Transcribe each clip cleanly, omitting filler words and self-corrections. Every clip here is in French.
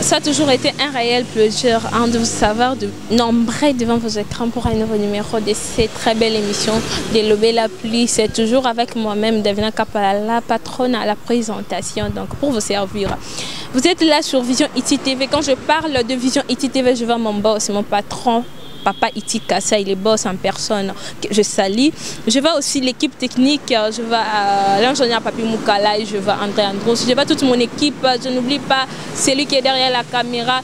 Ça a toujours été un réel plaisir de vous savoir, de nombrer devant vos écrans pour un nouveau numéro de cette très belle émission de Lobé la pluie. C'est toujours avec moi-même, Davina Kapala, la patronne à la présentation, donc pour vous servir. Vous êtes là sur Vision ITTV. Quand je parle de Vision ITTV, je vois mon boss, mon patron. Papa Iti Kassa, il est boss en personne, je salue. Je vois aussi l'équipe technique, je vois l'ingénieur Papi Moukala, je vois André Andros, je vois toute mon équipe, je n'oublie pas celui qui est derrière la caméra.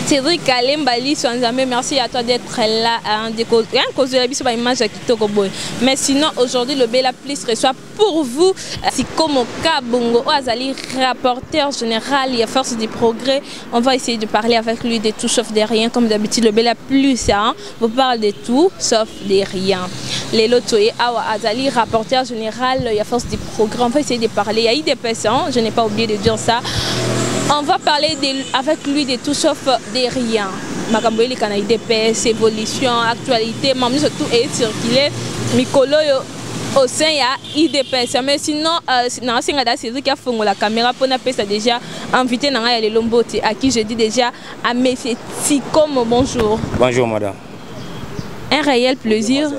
Cédric Kalembali, merci à toi d'être là. Mais sinon, aujourd'hui, le Bella Plus reçoit pour vous Sikomo Kabongo, Azali, rapporteur général et force du progrès. On va essayer de parler avec lui de tout sauf de rien. Comme d'habitude, le Bella Plus vous parle de tout sauf de rien. Les Lotoye Awa Azali, rapporteur général et force du progrès. On va essayer de parler. Il y a eu des personnes, je n'ai pas oublié de dire ça. On va parler avec lui de tout sauf de rien. Makamboye les canaux IDPS, évolution, actualité, même surtout est circulé. Mikolo au sein il y a IDPS. Mais sinon, c'est lui qui a fait la caméra pour nous déjà invité Nanga et Lombote à qui je dis déjà à mes Sikomo bonjour. Bonjour madame. Un réel plaisir.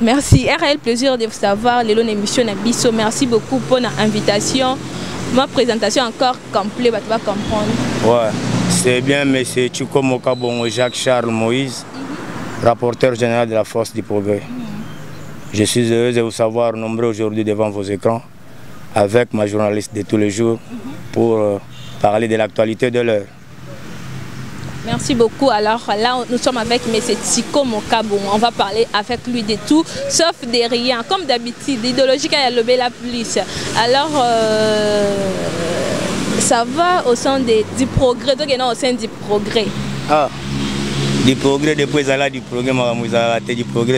Merci. Un réel plaisir de vous savoir. Les longues émissions Nabiso. Merci beaucoup pour l'invitation. Ma présentation encore complète, tu vas comprendre. Ouais, c'est bien, mais c'est Chikomo Kabongo Jacques-Charles Moïse, rapporteur général de la Force du Progrès. Je suis heureux de vous savoir nombreux aujourd'hui devant vos écrans avec ma journaliste de tous les jours pour parler de l'actualité de l'heure. Merci beaucoup. Alors là, nous sommes avec M. Sikomo Kabongo. On va parler avec lui de tout, sauf de rien. Comme d'habitude, l'idéologie qui a levé la police. Alors, ça va au sein du progrès. Donc, non, au sein du progrès. Ah, du progrès, depuis là, du progrès,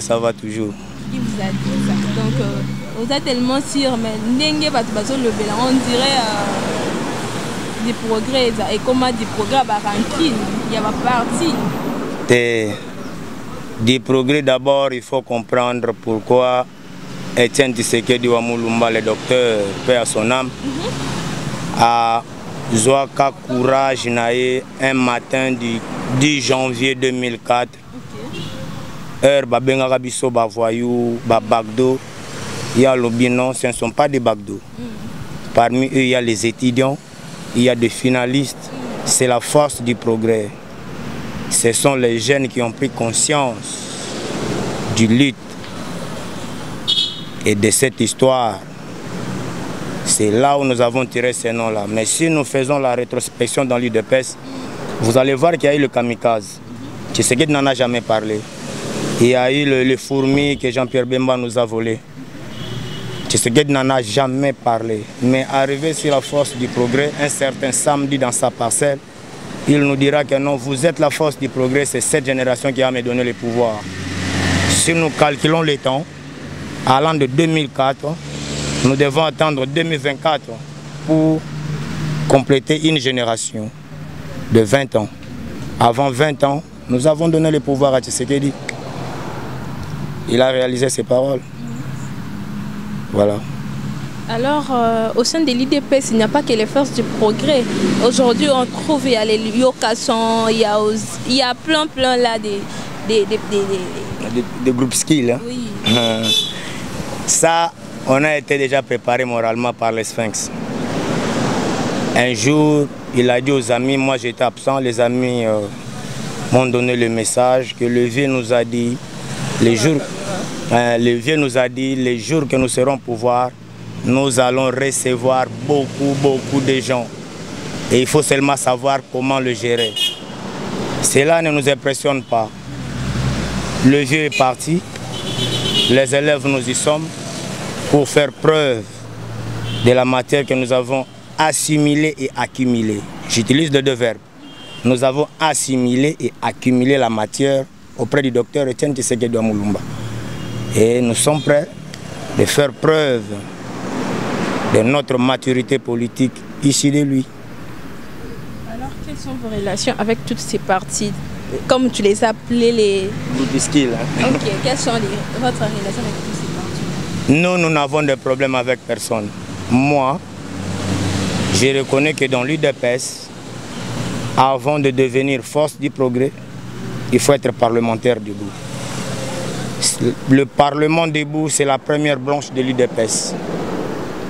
ça va toujours. Qui vous a dit ça? Donc, vous êtes tellement sûr, mais on dirait... du progrès et comment du progrès à Barankine, il y a ma partie. Du progrès d'abord, il faut comprendre pourquoi Etienne Tshisekedi Wamulumba, le docteur, paix à son âme, a Zoaka Courage Naé un matin du 10 janvier 2004. Heure Babenga Rabiso Bavoyou, Babagdo, il y a l'Obinon, ce ne sont pas des Bagdo. Parmi eux, il y a les étudiants. Il y a des finalistes, c'est la force du progrès. Ce sont les jeunes qui ont pris conscience du lutte et de cette histoire. C'est là où nous avons tiré ces noms-là. Mais si nous faisons la rétrospection dans l'UDPS, vous allez voir qu'il y a eu le kamikaze. Tshisekedi n'en a jamais parlé. Il y a eu le fourmi que Jean-Pierre Bemba nous a volé. Tshisekedi n'en a jamais parlé, mais arrivé sur la force du progrès, un certain samedi dans sa parcelle, il nous dira que non, vous êtes la force du progrès, c'est cette génération qui a me donné le pouvoir. Si nous calculons les temps, allant de 2004, nous devons attendre 2024 pour compléter une génération de 20 ans. Avant 20 ans, nous avons donné le pouvoir à Tshisekedi. Il a réalisé ses paroles. Voilà. Alors, au sein de l'IDPS, il n'y a pas que les forces du progrès. Aujourd'hui, on trouve, il y a les Yokason, il y a plein là des groupes skills. Hein? Oui. Ça, on a été déjà préparé moralement par les Sphinx. Un jour, il a dit aux amis, moi j'étais absent, les amis m'ont donné le message que le vieux nous a dit, les jours... le vieux nous a dit, les jours que nous serons au pouvoir, nous allons recevoir beaucoup de gens. Et il faut seulement savoir comment le gérer. Cela ne nous impressionne pas. Le vieux est parti, les élèves nous y sommes pour faire preuve de la matière que nous avons assimilée et accumulée. J'utilise les deux verbes. Nous avons assimilé et accumulé la matière auprès du docteur Etienne Tshisekedi Wamulumba. Et nous sommes prêts de faire preuve de notre maturité politique ici de lui. Alors, quelles sont vos relations avec toutes ces parties? Comme tu les appelais les... Skills. Hein? Ok, quelles sont votre relation avec toutes ces parties? Nous n'avons de problème avec personne. Moi, je reconnais que dans l'UDPS, Avant de devenir force du progrès, il faut être parlementaire debout. Le Parlement debout, c'est la première branche de l'UDPS,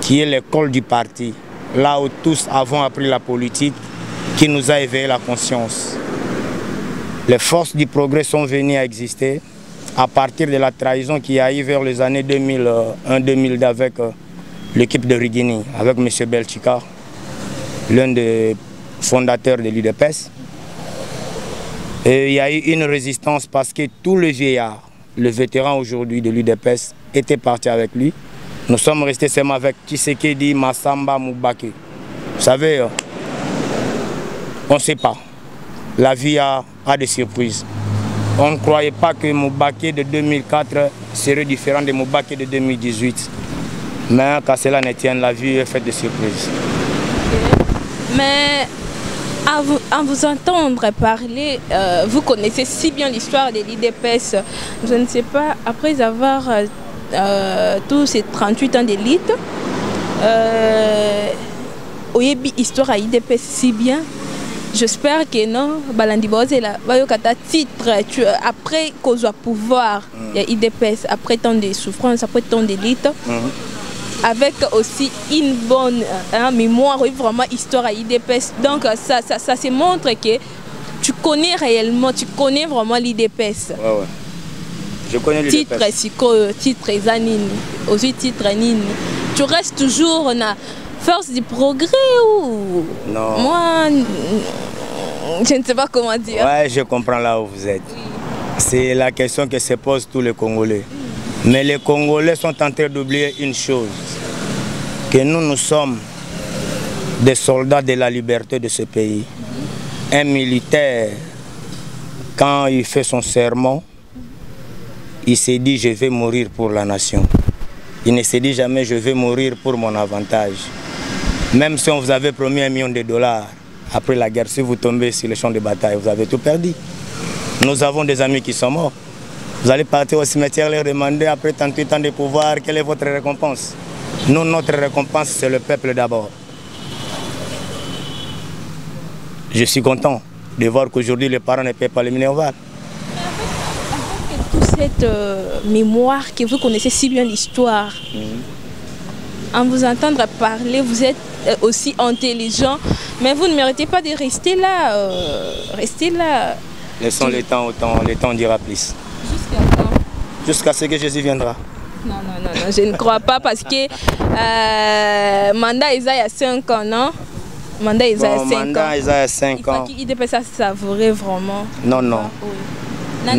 qui est l'école du parti, là où tous avons appris la politique, qui nous a éveillé la conscience. Les forces du progrès sont venues à exister à partir de la trahison qui a eu vers les années 2001-2002 avec l'équipe de Rigini, avec M. Belchika, l'un des fondateurs de l'UDPS. Et il y a eu une résistance parce que tous les vieillards, le vétéran aujourd'hui de l'UDPS, étaient partis avec lui. Nous sommes restés seulement avec Tshisekedi, Massamba, Moubake. Vous savez, on ne sait pas. La vie a des surprises. On ne croyait pas que Moubake de 2004 serait différent de Moubake de 2018. Mais qu'à cela ne tienne, la vie est faite de surprises. Mais à vous entendre parler, vous connaissez si bien l'histoire de l'IDPS. Je ne sais pas, après avoir tous ces 38 ans d'élite, oyebi histoire à l'IDPS si bien. J'espère que non, Balandi Bozela, Bayokata titre, après qu'on soit pouvoir, il y a IDPS, après tant de souffrances, après tant d'élite, avec aussi une bonne mémoire, vraiment histoire à IDPS. Donc ça se montre que tu connais réellement, tu connais vraiment l'IDPS. Ouais, ouais. Je connais l'IDPS. Titre Zanini, aussi titre Nini. Tu restes toujours na force du progrès ou... Non. Moi, je ne sais pas comment dire. Ouais, je comprends là où vous êtes. C'est la question que se posent tous les Congolais. Mais les Congolais sont en train d'oublier une chose. Que nous sommes des soldats de la liberté de ce pays. Un militaire, quand il fait son serment, il s'est dit je vais mourir pour la nation. Il ne s'est dit jamais je vais mourir pour mon avantage. Même si on vous avait promis $1 million, après la guerre, si vous tombez sur le champ de bataille, vous avez tout perdu. Nous avons des amis qui sont morts. Vous allez partir au cimetière leur demander, après 38 ans de pouvoir, quelle est votre récompense? Nous, notre récompense, c'est le peuple d'abord. Je suis content de voir qu'aujourd'hui, les parents ne paient pas les minerval. Toute cette mémoire que vous connaissez si bien l'histoire, en vous entendre parler, vous êtes aussi intelligent, mais vous ne méritez pas de rester là. Laissons le temps au temps, le temps dira plus. Jusqu'à quand? Jusqu'à ce que Jésus viendra. Non, je ne crois pas parce que mandat il y a 5 ans, non? Mandat il y a 5 ans. Mandat il y a 5 ans. Il faut qu'il savourer vraiment. Non. Non. Mais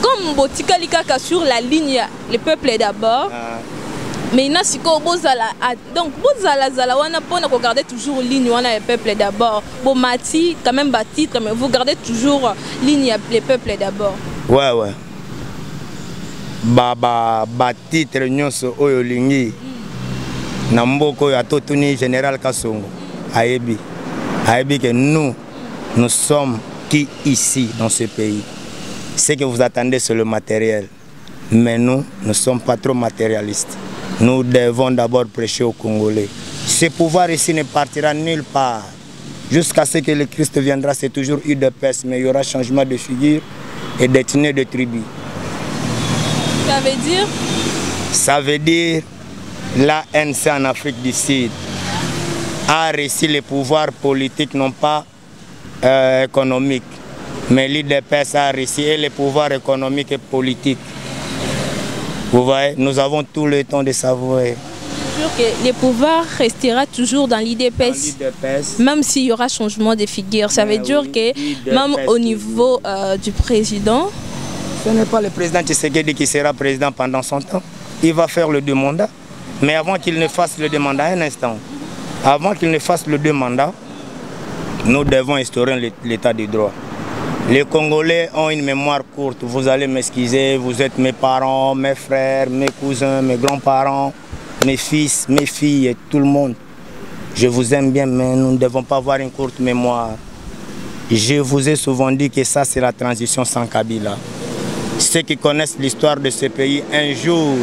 comme Botika Likaka sur la ligne, le peuple est d'abord. Mais il si donc vous gardez toujours ligne, le peuple d'abord. Bon Mati, quand même titre, mais vous gardez toujours ligne, le peuple d'abord. Ouais. Baba titre nyonso oyo lingi. Namboko ya totuni général Kassongo. Ayebi que nous sommes qui ici dans ce pays. Ce que vous attendez c'est le matériel. Mais nous ne sommes pas trop matérialistes. Nous devons d'abord prêcher aux Congolais. Ce pouvoir ici ne partira nulle part. Jusqu'à ce que le Christ viendra, c'est toujours UDPS, mais il y aura changement de figure et d'ethnie de tribu. Ça veut dire? Ça veut dire l'ANC en Afrique du Sud a réussi les pouvoirs politiques, non pas économiques, mais l'UDPS a réussi les pouvoirs économiques et politiques. Vous voyez, nous avons tout le temps de savourer. Que le pouvoir restera toujours dans l'IDPS, même s'il y aura changement de figure. Ça veut dire que même au niveau du président... Ce n'est pas le président Tshisekedi qui sera président pendant son temps. Il va faire le 2 mandats. Mais avant qu'il ne fasse le 2 mandats, un instant, avant qu'il ne fasse le 2 mandats, nous devons instaurer l'état de droit. Les Congolais ont une mémoire courte. Vous allez m'excuser, vous êtes mes parents, mes frères, mes cousins, mes grands-parents, mes fils, mes filles et tout le monde. Je vous aime bien, mais nous ne devons pas avoir une courte mémoire. Je vous ai souvent dit que ça, c'est la transition sans Kabila. Ceux qui connaissent l'histoire de ce pays, un jour,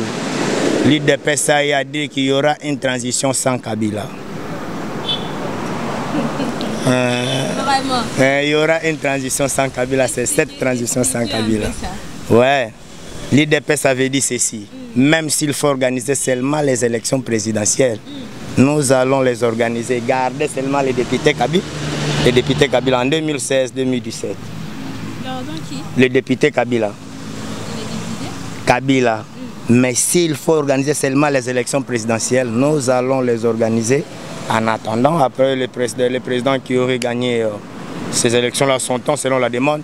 l'UDPS a dit qu'il y aura une transition sans Kabila. Vraiment. Il y aura une transition sans Kabila, c'est cette transition sans Kabila. Ouais. L'IDPS avait dit ceci. Même s'il faut organiser seulement les élections présidentielles, nous allons les organiser, garder seulement les députés Kabila. Les députés Kabila en 2016-2017. Les députés Kabila. Kabila. Mais s'il faut organiser seulement les élections présidentielles, nous allons les organiser. En attendant, après le président qui aurait gagné ces élections-là, son temps selon la demande,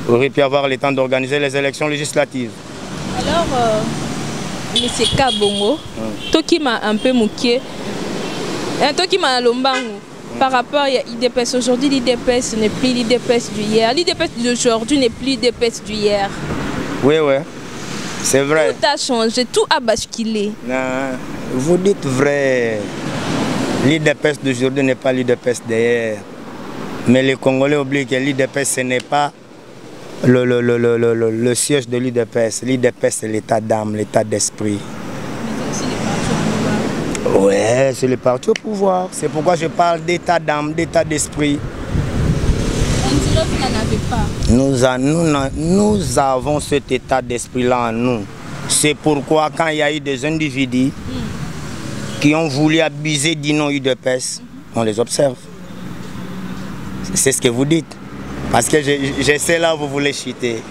aurait pu avoir le temps d'organiser les élections législatives. Alors, M. Kabongo, toi qui m'a un peu mouqué, toi qui m'a lombango, par rapport à l'IDPS, aujourd'hui l'IDPS n'est plus l'IDPS d'hier. L'IDPS d'aujourd'hui n'est plus l'IDPS d'hier. Oui, oui, c'est vrai. Tout a changé, tout a basculé. Non, vous dites vrai. L'IDPS d'aujourd'hui n'est pas l'IDPS d'hier. Mais les Congolais oublient que l'IDPS, ce n'est pas le siège de l'IDPS. L'IDPS, c'est l'état d'âme, l'état d'esprit. Ouais, c'est le parti au pouvoir. C'est pourquoi je parle d'état d'âme, d'état d'esprit. On dirait que vous n'en avez pas. Nous avons cet état d'esprit-là en nous. C'est pourquoi quand il y a eu des individus qui ont voulu abuser du nom UDPS, on les observe. C'est ce que vous dites. Parce que je sais là où vous voulez chuter.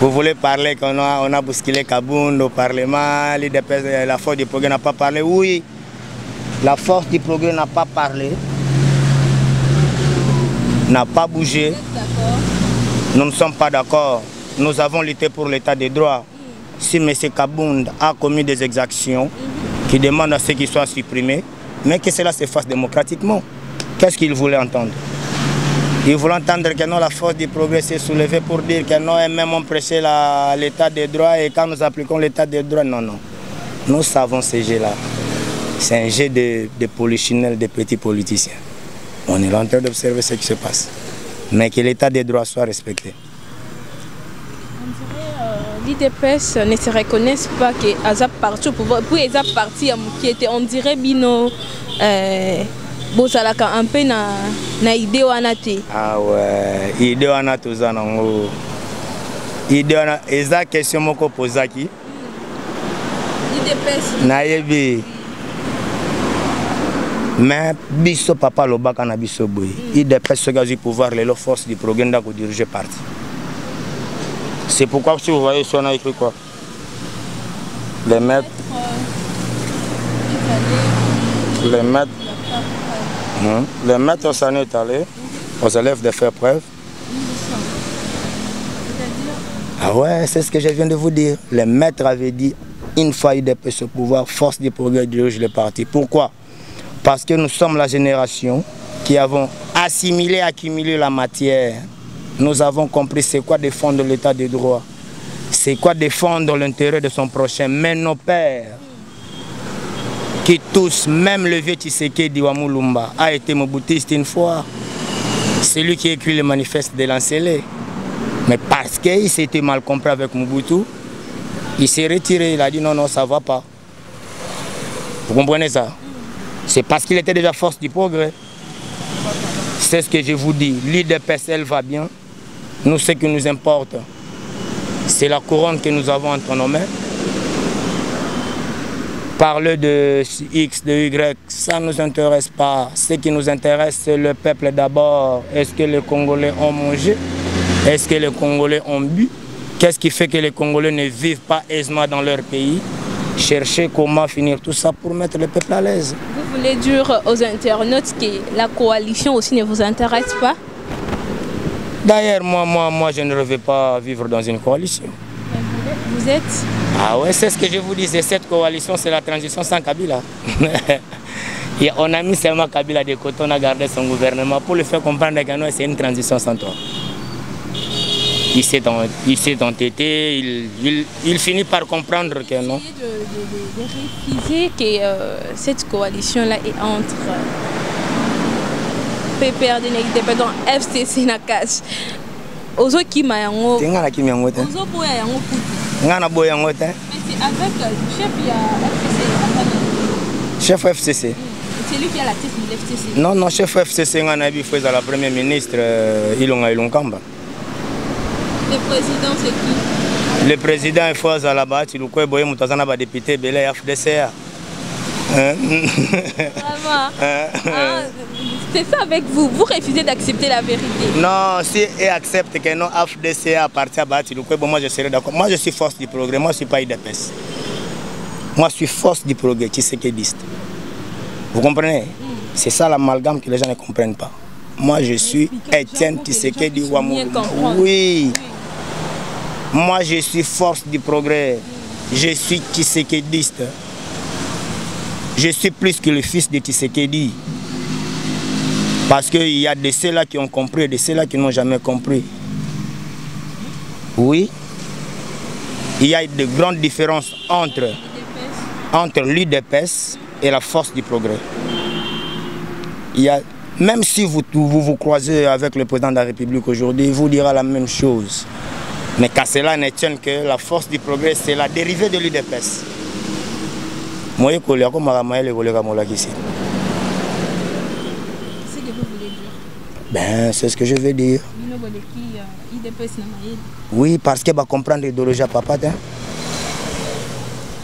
Vous voulez parler qu'on a bousculé Kabound au Parlement, l'UDPS, la force du progrès n'a pas parlé. Oui, la force du progrès n'a pas parlé, n'a pas bougé. Nous ne sommes pas d'accord. Nous avons lutté pour l'état des droits. Si M. Kabound a commis des exactions qui demandent à ce qu'il soit supprimé, mais que cela se fasse démocratiquement, qu'est-ce qu'il voulait entendre? Il voulait entendre que non, la force du progrès s'est soulevée pour dire que non, et même on prêchait l'état des droits et quand nous appliquons l'état des droits, non, non. Nous savons ce jeu-là. C'est un jeu de polichinelles, de petits politiciens. On est en train d'observer ce qui se passe. Mais que l'état des droits soit respecté. L'IDPS ne se reconnaissent pas que Azap parti au pouvoir. Pour Azap parti qui était, on dirait bino bozalaka un peu na idée wanate. Ah ouais, idée wanate uzanango. Idée wana eza question moko posaki. l'IDPS na yebi. Mais biso papa lobaka na biso boy. IDPS ce gars du pouvoir les forces du progrès ndako diriger parti. C'est pourquoi si vous voyez si on a écrit quoi? Les maîtres. Les maîtres s'en est allé aux élèves de faire preuve. Ah ouais, c'est ce que je viens de vous dire. Les maîtres avaient dit une fois IDPS ce pouvoir, force du progrès dirige le parti. Pourquoi? Parce que nous sommes la génération qui avons assimilé, accumulé la matière. Nous avons compris c'est quoi défendre l'état des droits. C'est quoi défendre l'intérêt de son prochain. Mais nos pères, qui tous, même le vieux Tshisekedi Wamulumba, a été moboutiste une fois. C'est lui qui a écrit le manifeste de Lancélé. Mais parce qu'il s'était mal compris avec Mobutu, il s'est retiré. Il a dit non, non, ça ne va pas. Vous comprenez ça? C'est parce qu'il était déjà force du progrès. C'est ce que je vous dis. L'IDPS, elle va bien. Nous, ce qui nous importe, c'est la couronne que nous avons entre nos mains. Parler de X, de Y, ça ne nous intéresse pas. Ce qui nous intéresse, c'est le peuple d'abord. Est-ce que les Congolais ont mangé? Est-ce que les Congolais ont bu? Qu'est-ce qui fait que les Congolais ne vivent pas aisément dans leur pays? Chercher comment finir tout ça pour mettre le peuple à l'aise. Vous voulez dire aux internautes que la coalition aussi ne vous intéresse pas? D'ailleurs, moi, je ne rêve pas vivre dans une coalition. Vous êtes? Ah ouais, c'est ce que je vous disais, cette coalition, c'est la transition sans Kabila. Et on a mis seulement Kabila de côté, on a gardé son gouvernement pour le faire comprendre que c'est une transition sans toi. Il s'est entêté, il finit par comprendre que non. De refuser que cette coalition-là est entre PPRD, pardon, FCC Nakash. Ozo Kima yango. Tenga na Kima yango te. Ozo boya yango putu. Nga na boya yango te. Mais c'est avec le chef ya FCC. Chef FCC. C'est lui qui a la tête de l'FCC. Non, non, chef FCC, on a vu la première ministre, Ilonga Kamba. Le président, c'est qui? Le président est fort à la base, il a député, Belé FDCA. Vraiment. C'est ça avec vous. Vous refusez d'accepter la vérité. Non, si elle accepte que non, FDCA appartient à Bati, moi je serai d'accord. Moi je suis force du progrès, moi je ne suis pas IDPS. Moi je suis force du progrès, Tshisekedi. Vous comprenez? C'est ça l'amalgame que les gens ne comprennent pas. Moi je suis Etienne Tshisekedi Ouamoulo. Oui. Moi je suis force du progrès. Je suis Tshisekediste. Je suis plus que le fils de Tshisekedi. Parce qu'il y a de ceux-là qui ont compris et de ceux-là qui n'ont jamais compris. Oui. Il y a de grandes différences entre l'UDPS et la force du progrès. Même si vous croisez avec le président de la République aujourd'hui, il vous dira la même chose. Mais qu'à cela ne tienne que la force du progrès, c'est la dérivée de l'UDPS. Moi, je suis ici. Ben, c'est ce que je veux dire. Oui, parce qu'il va comprendre l'idéologie à papa.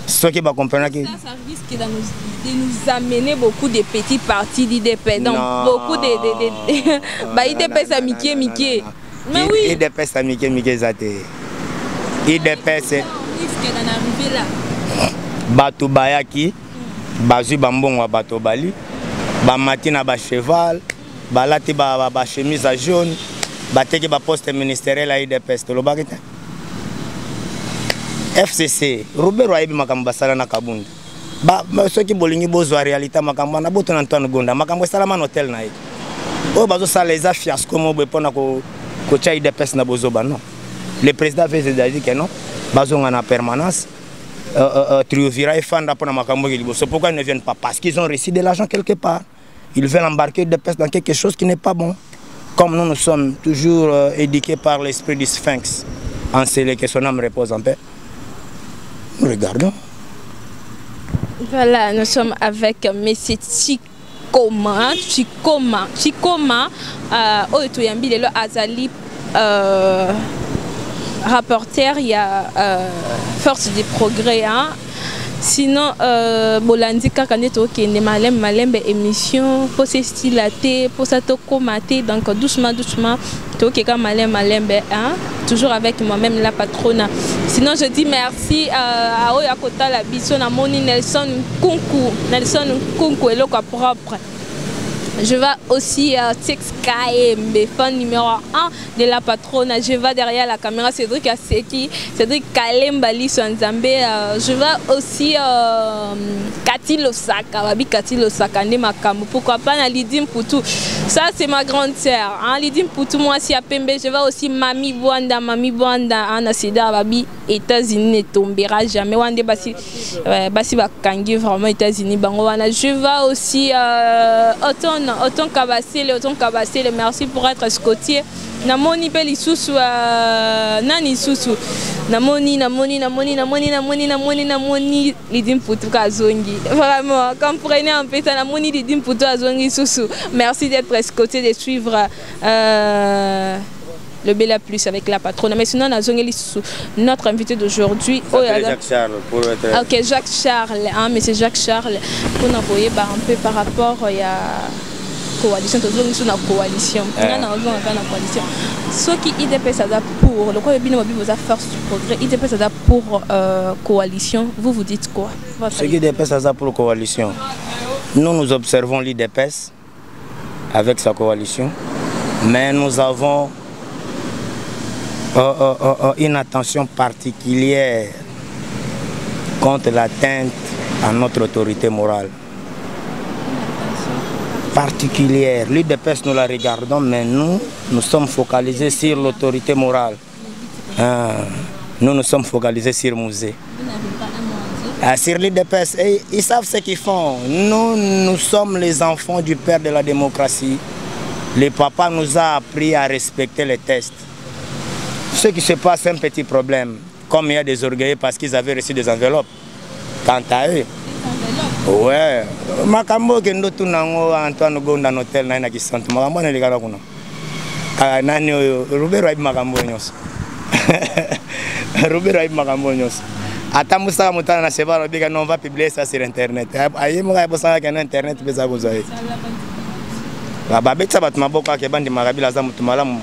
Ce qui va comprendre. Ça risque de nous amener beaucoup de petits partis d'IDP. Donc, beaucoup de IDP, ça Mickey. Mais oui. IDP, ça Mickey, Zate. IDP, c'est. risque d'en arriver là. Bato Bayaki, Bazu Bambon à Bato Bali, Bamatina ba cheval. Balati ba chemise à jaune, bateki ba poste ministériel à IDPS to lobakita. FCC, Robert Waibi makambo sala na Kabunda. Ba soki bolingi bozwa réalité makambo na boto na Antoine Gonda, makambo sala man hôtel na ye. O bazo sala les fiasco mo bepona ko cha IDPS na bozoba non. Le président veut dire que non, bazo ngana permanence. Triovira et Fanda pour makambo libo. C'est pourquoi ils ne viennent pas parce qu'ils ont reçu de l'argent quelque part. Ils veulent embarquer des personnes dans quelque chose qui n'est pas bon. Comme nous sommes toujours éduqués par l'esprit du Sphinx, en scellé que son âme repose en paix. Nous regardons. Voilà, nous sommes avec M. Chikoma. Oyetoyambi Lelo Azali, rapporteur, il y a Force du Progrès. Hein. Sinon, Bolandi Kakaneto qui est malembe émission pour se stylater, pour s'attocomater, donc doucement, Tokeka malembe, hein, toujours avec moi-même la patronne. Sinon, je dis merci à Oyakota la Bisson, à Moni Nelson Kunku et Loka propre. Je vais aussi TXKM, fan numéro 1 de la patronne. Je vais derrière la caméra, Cédric Aseki, Cédric Kalembali Sanzambe. Je vais aussi Cathy Losaka, Babi Cathy Losaka, Nemakambo. Pourquoi pas Nalidim Poutou. Ça, c'est ma grande sœur. Hein? Lidim Poutou, moi, si à Pembe, je vais aussi Mami Bwanda, Anasida, Babi, États-Unis ne tombera jamais. Wande Basi Bakangi, vraiment États-Unis. Je vais aussi Autant Kabassele, merci pour être scotier. Namoni Peli Soussou, Nani Soussou. Namoni, Lidim Poutou Kazongi. Vraiment, comprenez un peu, Namoni Lidim Poutou Kazongi Soussou. Merci d'être scotier, de suivre le Bella Plus avec la patronne. Mais sinon, notre invité d'aujourd'hui. Jacques Charles. Ok, Jacques Charles, hein, mais c'est Jacques Charles. Pour nous voyez un peu par rapport à coalition, la coalition. Ce qui IDP ça pour le quoi vos force du progrès, IDP ça pour coalition. Vous dites quoi? Ce qui IDP ça pour coalition. Nous observons l'IDPS avec sa coalition, mais nous avons une attention particulière contre l'atteinte à notre autorité morale. Particulière. L'UDPS, nous la regardons, mais nous sommes focalisés sur l'autorité morale. Nous sommes focalisés sur le musée. Sur l'UDPS, ils savent ce qu'ils font. Nous sommes les enfants du père de la démocratie. Le papa nous a appris à respecter les tests. Ce qui se passe, c'est un petit problème. Comme il y a des orgueils parce qu'ils avaient reçu des enveloppes. Quant à eux, Ouais, makambo kendo tunango Antoine Gonda Hotel na ina kisantu makambo na likala kuna. Nani oyo Rubero aibi makambo nyos. Rubero aibi makambo nyos. Ata musaka mutana na Chevalo biga non va publier ça sur internet. Ayi mo ga bosa ka na internet beza kuzaye. La babetsa bat maboko ke bandi makabila za mutu malamu.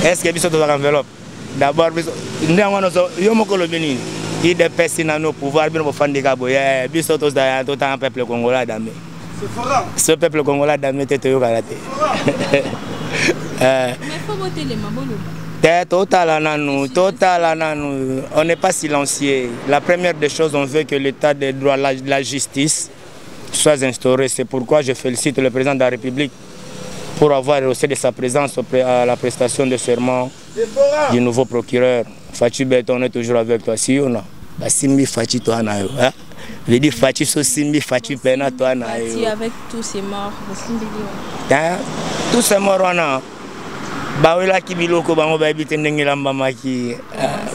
Est-ce que biso to enveloppe? D'abord biso ndangwana so yo mokolo benini. Il des personnes à nos pouvoirs bien pour fandika boya biso to da to un peuple congolais d'amé. C'est fort. Ce peuple congolais d'amé tete yo karaté. Mais faut voter les mabolo. Total, on n'est pas silencieux. La première des choses, on veut que l'état des droits, la justice soit instaurée. C'est pourquoi je félicite le président de la République pour avoir reçu de sa présence à la prestation de serment du nouveau procureur. Fachi Beton, on est toujours avec toi. Si on a, Simbi Fachi, toi, on a eu. Je dis Fachi, so Simbi Fachi, Pena, toi, on a eu. Avec tous ces morts, tous ces morts, on a. Bawela kibiloko bango ba ebite ndenge lamba maki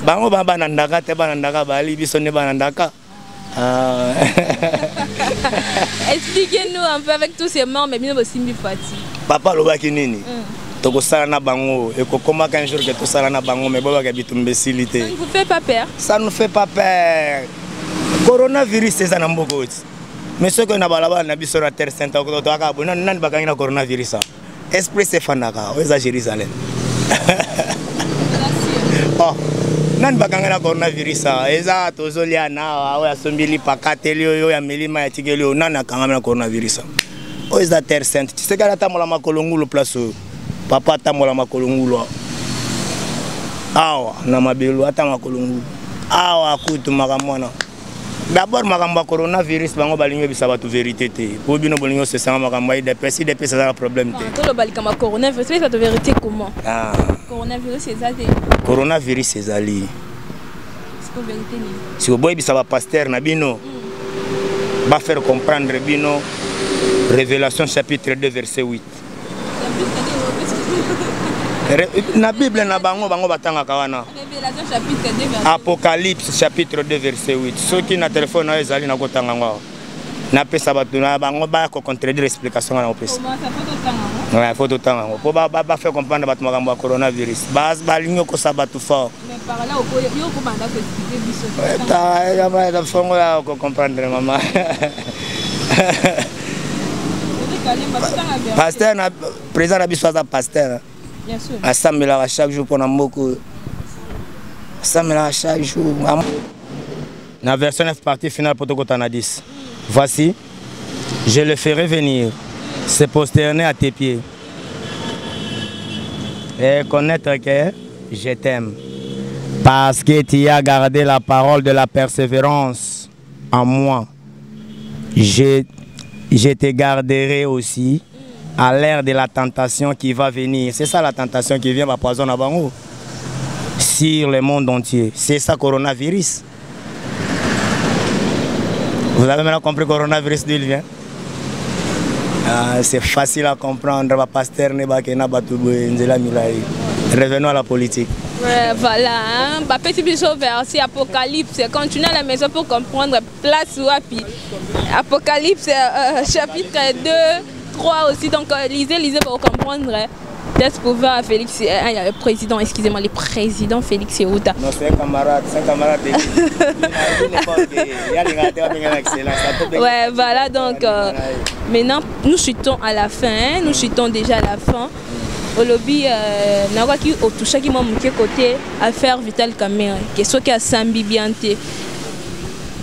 bango ba banandaka te banandaka bali biso ne banandaka. Expliquez-nous un peu avec tous ces morts mais bien Simbi Fati. Papa lobaki nini? Toko sala na bango et kokoma qu'un jour que to sala na bango mais boba ka bitumbécilité. Ça ne vous fait pas peur? Ça nous fait pas peur. Coronavirus c'est ça na mboko. Mais ce que na balaba na biso na terre sainte ko to aka bona nan bakangi na coronavirus. Esprit c'est fanaka, où est à Jérusalem? Oh, nan bakanga na coronavirus eza tozolia na wa sombili pakateli yo ya milima ya tigeli yo nana kanga na coronavirus. Où est à terre sainte? Tu sais que la tamola makolongulu place papa tamola makolongulu. Awa na mabelu ata makolongulu. Awa kutu makamwana. D'abord, makambo coronavirus bango balingo bisaba tu vérité te. Pour bino bolingo se sanga makambo des personnes ça le problème te. Tout le balikama coronavirus, c'est la vérité comment? Ah. Coronavirus c'est ça. Coronavirus c'est ali. C'est quoi vérité ni? Si vous boy bisaba pasteur na bino. Va faire comprendre bino Révélation chapitre 2 verset 8. Na Bible na bango batanga kawana. Révélation chapitre 2 verset 8. Apocalypse chapitre 2 verset 8. Ceux qui na téléphone na ezali na kotanga ngwa. Na pesa batu na bango ba ko contredire explication na opesa. Comment ça faut tanga? Ouais, faut tanga. Pour ba faire comprendre batu makambo coronavirus. Bas balingo ko sabatu fort. Mais par là yo ko banda ko expliquer biso. Ta ya ba da fongo ya ko comprendre maman. Pasteur na président na biso za pasteur. Bien sûr. Assemblée chaque jour pour Namoko. Assemblée chaque jour. La version 9 partie finale pour Tokotana 10. Voici, je le ferai venir, se prosterner à tes pieds et connaître que je t'aime. Parce que tu as gardé la parole de la persévérance en moi. Je te garderai aussi à l'ère de la tentation qui va venir. C'est ça la tentation qui vient à poison à Bango. Sur le monde entier. C'est ça coronavirus. Vous avez maintenant compris coronavirus d'où il vient? C'est facile à comprendre. Revenons à la politique. Ouais, voilà, petit biseau verset Apocalypse. Continuez à la maison pour comprendre place ou api. Apocalypse chapitre 2, 3 aussi. Donc lisez pour comprendre. Peut-être pouvoir Félix, le président, excusez-moi, le président Félix Outa. Non, c'est un camarade de ouais, voilà, donc maintenant nous chutons à la fin, hein, nous chutons déjà à la fin. Au lobby, nous avons touché qui m'a montré côté affaire Vital Kamerhe, qui est ce qui a sambi bien.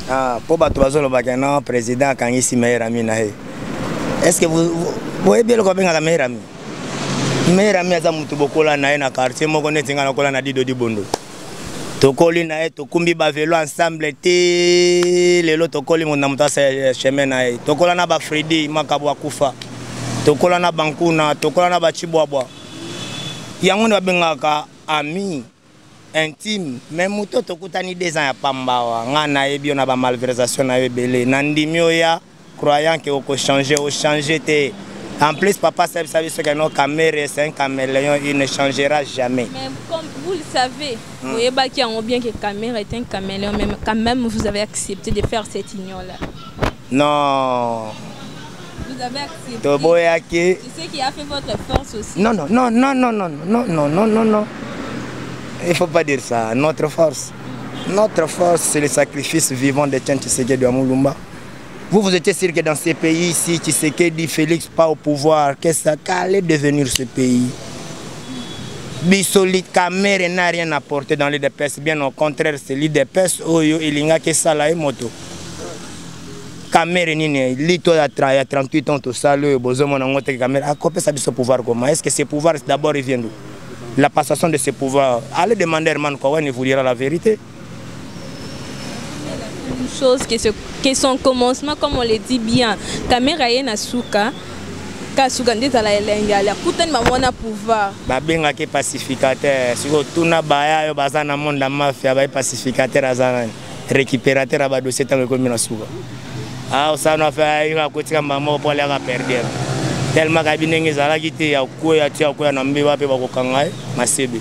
Ah, pour battre le président Kangisi Meherami. Est-ce que vous voyez bien le copain à Meherami? Meherami aza mutu bokola na na quartier moko netinga na kola na dido di bondo. Tokoli na e tokumbi ba velo ensemble te lelo tokoli mon namuta chemin na e. Tokola na ba Fredi makabo akufa. Tokola na Bankuna, tokola na ba Chibwabwa. Yango na bengaka ami intime, même muto tokutani 2 ans ya pambawa. Nga na e bio na ba malversation na e belé. Nandimio ya croyant que oko changer te. En plus, papa savait ce que notre caméra, c'est un caméléon, il ne changera jamais. Mais comme vous le savez, vous voyez bien que caméra est un caméléon, mais quand même vous avez accepté de faire cette union-là. Non. Vous avez accepté. C'est ce qui a fait votre force aussi. Non. Il ne faut pas dire ça. Notre force, c'est le sacrifice vivant de Etienne Tshisekedi de Moulumba. Vous étiez sûr que dans ces pays ici, Tshisekedi, Félix, pas au pouvoir, qu'est-ce que ça allait devenir ce pays? Bissolite, Kamere n'a rien apporté dans l'IDPS, bien au contraire, c'est l'IDPS, Oyo, il y a que ça là, et moto. Kamere, il y a 38 ans, tout ça, le besoin de Kamere, à quoi peut-ça ce pouvoir comment? Est-ce que ce pouvoir, d'abord, il vient d'où? La passation de ce pouvoir, allez demander à Herman Kowan, il vous dira la vérité. Une chose que son commencement, comme on le dit bien, Kamera yena suka, kasuka ndeza la elenga, la kutani mamona pouvoir. Babenga ke pacificateur, siko tuna baya yo bazana monde la mafia, ba pacificateur azana, récupérateur aba dossier tango ko mina suka. Ah ça na fait ira kotika mama pour aller à perdre. Tellement kabinenge zala kite ya koya tia koya na mbeba pe bakokanga masebe.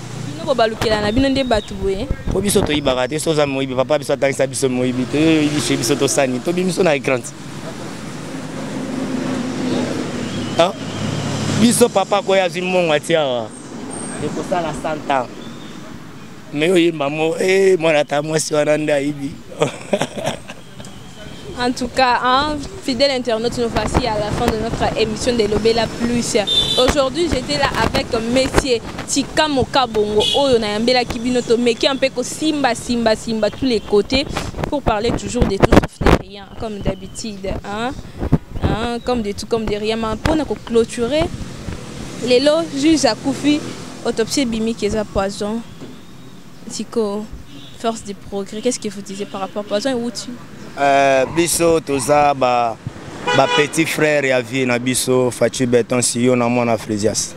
Balukela na bino nde batu boye po biso to ibaka te soza moyibi papa biso atangisa biso moyibi to yibi biso to sani to biso na écran ah biso papa ko ya zimongo atia de ko sala 100 ans mais yo yimba mo mwana ta mwasi wana nda ibi. En tout cas, hein, fidèle internaute, nous voici à la fin de notre émission de Lobela Plus. Aujourd'hui, j'étais là avec Messier Tikamo Kabongo, Oyo Nayambela Kibinoto, mais qui est un peu Simba, tous les côtés, pour parler toujours de tout sauf de rien, comme d'habitude. Comme de tout, comme de rien. Mais pour nous clôturer, les lots, juge à Koufi, autopsie Bimi qui est à poison. Tiko, force du progrès, qu'est-ce que vous disiez par rapport à poison et où tu? Biso toza ba petit frère ya vie na biso Fachi Beton siyo na mwana Frésias.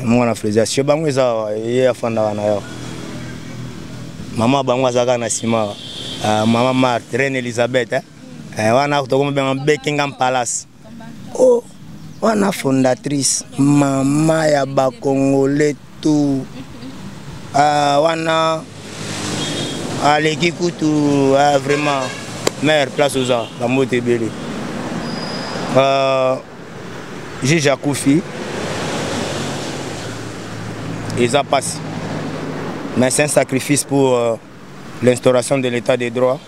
Mwana Frésias yo bango eza ye afanda na yo. Mama bango azaka na sima. Mama Marthe Reine Elisabeth wana tokoma benga Buckingham Palace. Oh wana fondatrice mama ya ba Congolais tout. Wana l'équipe vraiment mère place aux arts, la mot est belle. J'ai Koufi, ils ont passé. Mais c'est un sacrifice pour l'instauration de l'état des droits.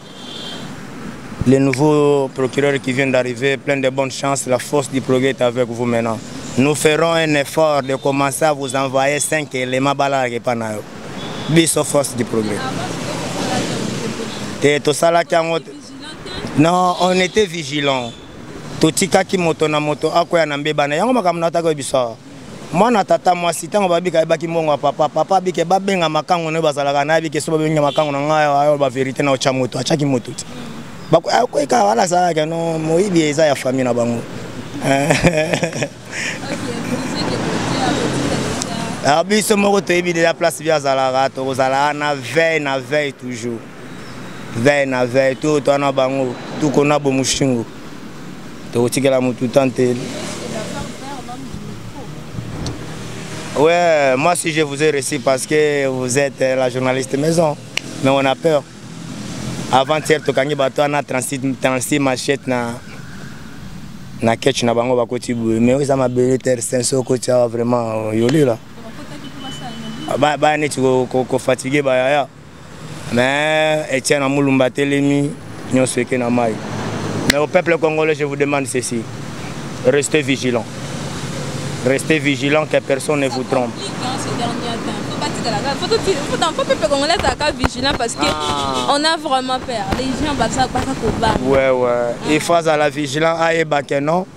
Les nouveaux procureurs qui viennent d'arriver, plein de bonnes chances, la force du progrès est avec vous maintenant. Nous ferons un effort de commencer à vous envoyer 5 éléments balades et panayo. Biso force du progrès. Non, on était vigilants. Totika ki moto na moto akoya na mbebana yango makamna ta ko biso. Mwana tata mwasi tango babika ebaki mbongo papa bike babenga makango ne bazalaka na bike so babenga makango na ngayo ayo ba vérité na ocha moto achaki moto. Bako akoyeka wala sala no moyibi eza ya famille na bango. Biso moko toyebi de la place via zalaka to kozala na veille toujours. Veille tout on bango tout qu'on a bon mushingo to tikela mutu tante. Ouais, moi si je vous ai reçu parce que vous êtes la journaliste maison, mais on a peur. Avant-hier to kangi bato na 36 machette na catch na bango bakoti bu mais ça m'a belé terre senso ko tia vraiment yoli là. Ba ne tu ko fatigué ba ya. Mais Etienne Amoulumba Telemi, nous sommes na mai. Mais au peuple congolais, je vous demande ceci. Restez vigilants. Restez vigilants que personne ne vous trompe. Faut peuple congolais être vigilant parce qu'on a vraiment peur. Les gens vont ouais. Il faut à la vigilance. Non.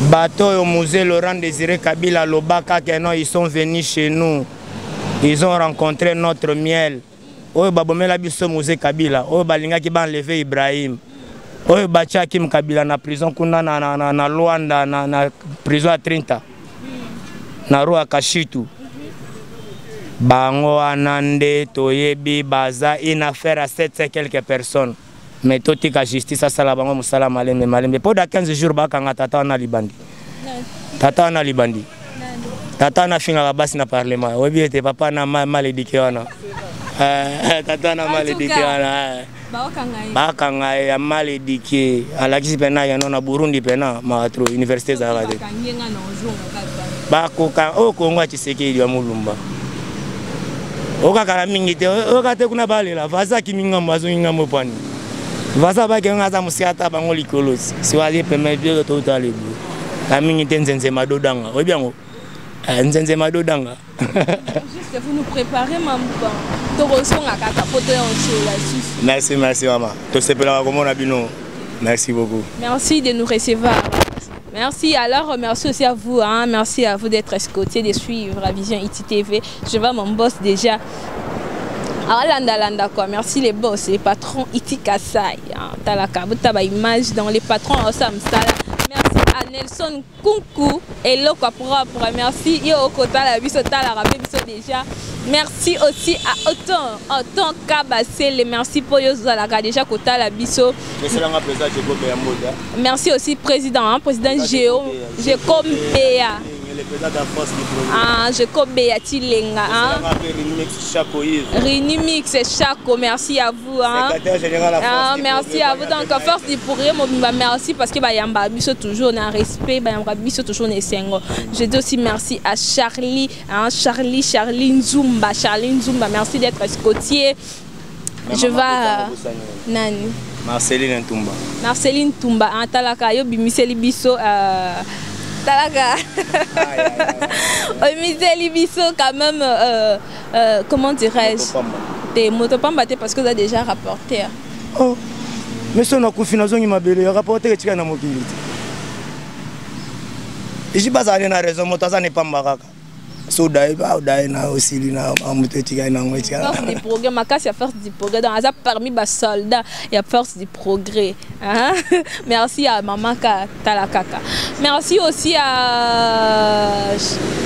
Bateau au musée Laurent Désiré Kabila Lobaka, ils sont venus chez nous. Ils ont rencontré notre miel. Oyo babomela biso musée Kabila, oyo balinga ki ba enlever Ibrahim. Oyo bacha Kim Kabila na prison kuna na Luanda na prison à 30. Na Rua Kashitu. Bango anande toyebi baza une affaire à 700 quelques personnes. mais totika justice asala bango musala malembe malembe po da 15 jours bakanga tata na libandi tata na libandi tata na finga basi na parlement obi ete papa na mal éduqué wana tata na mal éduqué wana bakanga ya mal éduqué alakisi pena ya na Burundi pena matro université za rade bakoka o Kongo Tshisekedi ya mulumba okakala mingi te okate kuna balela vaza kiminga mazunga mopani vaza ba kenga za musiata bango likolosi si wali peme bio to talebu kamingi te nzenze madodanga obiango nzenze madodanga juste vous nous préparez mambo to rosonga kaka poto en chez la merci maman to sepela komona bino merci beaucoup merci de nous recevoir. Merci, alors merci aussi à vous, hein. Merci à vous d'être escorté, de suivre la Vision ITTV. Je vois mon boss déjà. Landa quoi. Merci les boss, les patrons Iti Kasai. Talaka, butaba image dans les patrons ensemble. Merci à Nelson Kunku et Loko propre. Merci Yo Kota la biso tala rabé biso déjà. Merci aussi à Autant Kabasele. Merci pour Yozalaka déjà Kota la biso. Merci aussi président Géo Béa. Le président de la force du progrès. Géo Béa Tilenga. Rinimix Chaco, merci à vous. Secrétaire général de la force du merci progrès, à vous. Donc, force du progrès, merci parce que Bayamba Biso toujours un respect, Bayamba Biso toujours un sengo. Je dis aussi merci à Charlie, Charlie Nzumba, merci d'être escotier. Je vais Nani. Marceline Toumba, Talaka, yo bimiseli biso Talaka. Bimiseli biso quand même comment dirais-je des motopamba parce que vous avez déjà rapporté. Oh. Mais si on a confiné dans ma belle, rapporté que tu as na mokili. Et je base à une raison, motaza n'est pas maraka. So dai na aussi na amutetika na ngwetika force du progrès makasi ya force du progrès dans ça parmi bas soldats il y a force du progrès hein? Merci à maman Talakaka, merci aussi à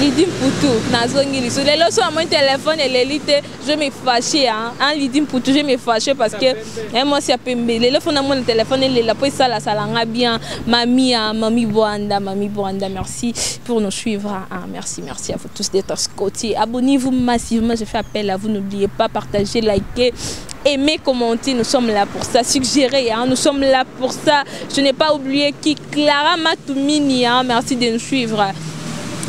Lidim Poutou nazongi sur les leçons à mon téléphone et l'élite je me fâché hein Lidim Poutou je me fâché parce que moi c'est pembe les téléphone à mon téléphone et la puis ça la salanga bien mamie Boanda merci pour nous suivre hein? Merci à vous tous d'être scottiers. Abonnez-vous massivement, je fais appel à vous, n'oubliez pas, partagez, likez, aimez, commentez, nous sommes là pour ça, suggérez, hein, nous sommes là pour ça. Je n'ai pas oublié qui Clara Matoumini, hein, merci de nous suivre.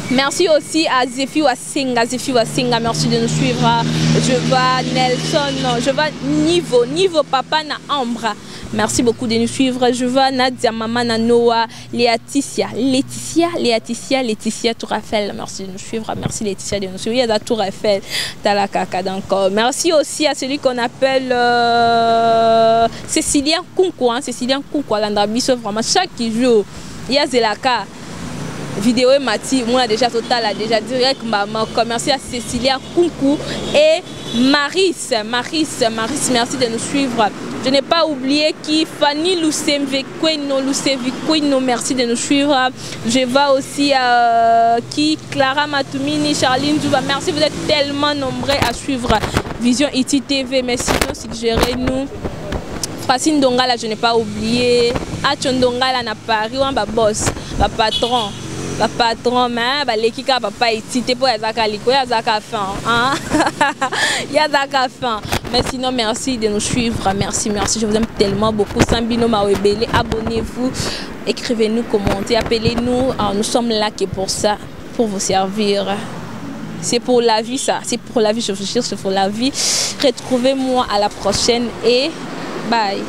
Merci aussi à Zephi Wasenga, merci de nous suivre. Je vois Nelson, je vois Niveau Papa na Ambra. Merci beaucoup de nous suivre. Je vois Nadia, Maman, Noah, Laetitia Tour Eiffel. Merci de nous suivre. Merci Laetitia de nous suivre. Il y a la Tour Eiffel, Talakaka encore. Merci aussi à celui qu'on appelle Cécilien Kunku. Hein? Cécilien Kunku, Landrabiso, vraiment chaque jour. Il y a Zelaka. Vidéo et Mati, moi déjà total, déjà direct, merci à Cécilia Kunku et Maris, merci de nous suivre. Je n'ai pas oublié qui Fanny Luceviquino, merci de nous suivre. Je vois aussi qui Clara Matoumini, Charline Duba, merci, vous êtes tellement nombreux à suivre Vision ITTV, mais sinon suggérez-nous. Francine Dongala, je n'ai pas oublié. Achondongala na Paris, on va boss, va patron, mais l'équipe va pas hésiter pour Yazaka Liko, Yazaka fin. Yazaka fin. Mais sinon, merci de nous suivre. Merci. Je vous aime tellement beaucoup. Sambino Mawebele, abonnez-vous, écrivez-nous, commentez, appelez-nous. Nous sommes là que pour ça, pour vous servir. C'est pour la vie, ça. C'est pour la vie, je vous jure, c'est pour la vie. Retrouvez-moi à la prochaine et bye.